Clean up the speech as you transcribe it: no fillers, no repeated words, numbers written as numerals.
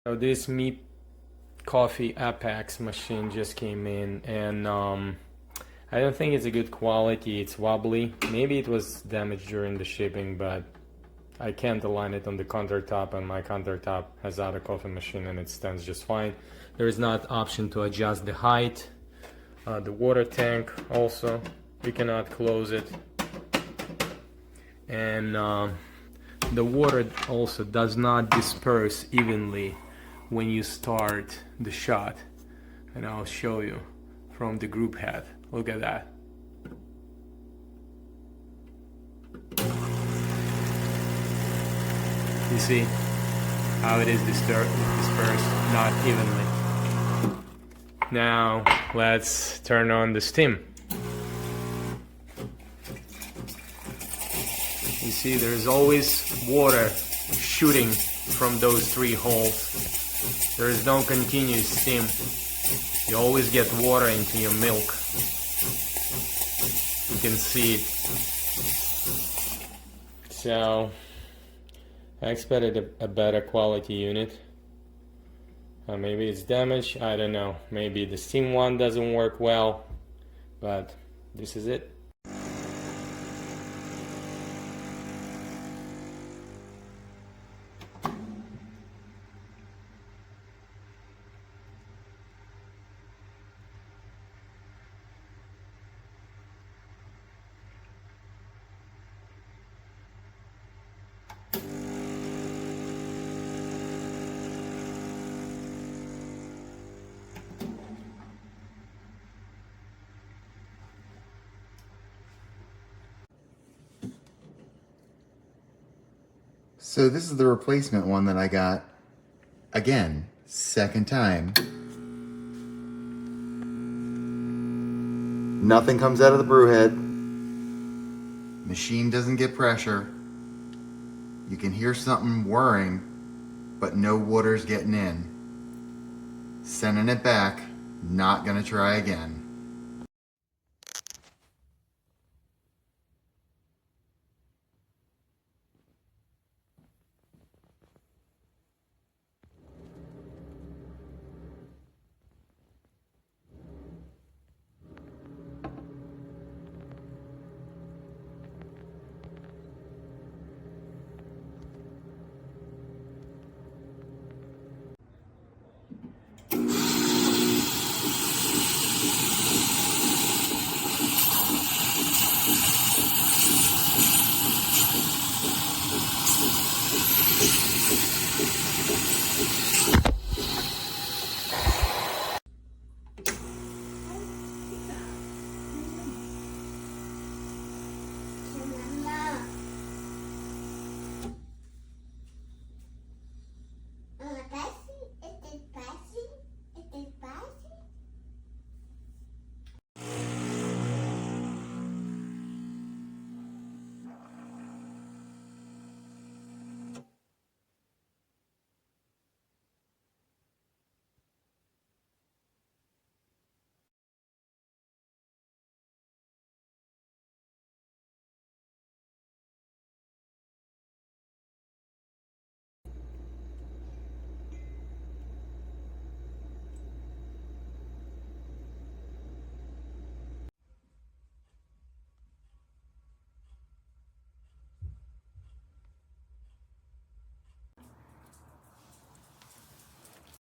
So this MiiCoffee Apex machine just came in, and I don't think it's a good quality. It's wobbly. Maybe it was damaged during the shipping, but I can't align it on the countertop, and my countertop has other coffee machine and it stands just fine. There is not option to adjust the height. The water tank also, you cannot close it. And the water also does not disperse evenly when you start the shot, and I'll show you from the group head. Look at that. You see how it is dispersed, not evenly. Now let's turn on the steam. You see there's always water shooting from those three holes. There is no continuous steam. You always get water into your milk. You can see it. So I expected a better quality unit. Maybe it's damaged, I don't know. Maybe the steam one doesn't work well, but this is it. So this is the replacement one that I got, again, second time. Nothing comes out of the brew head. Machine doesn't get pressure. You can hear something whirring, but no water's getting in. Sending it back, not gonna try again.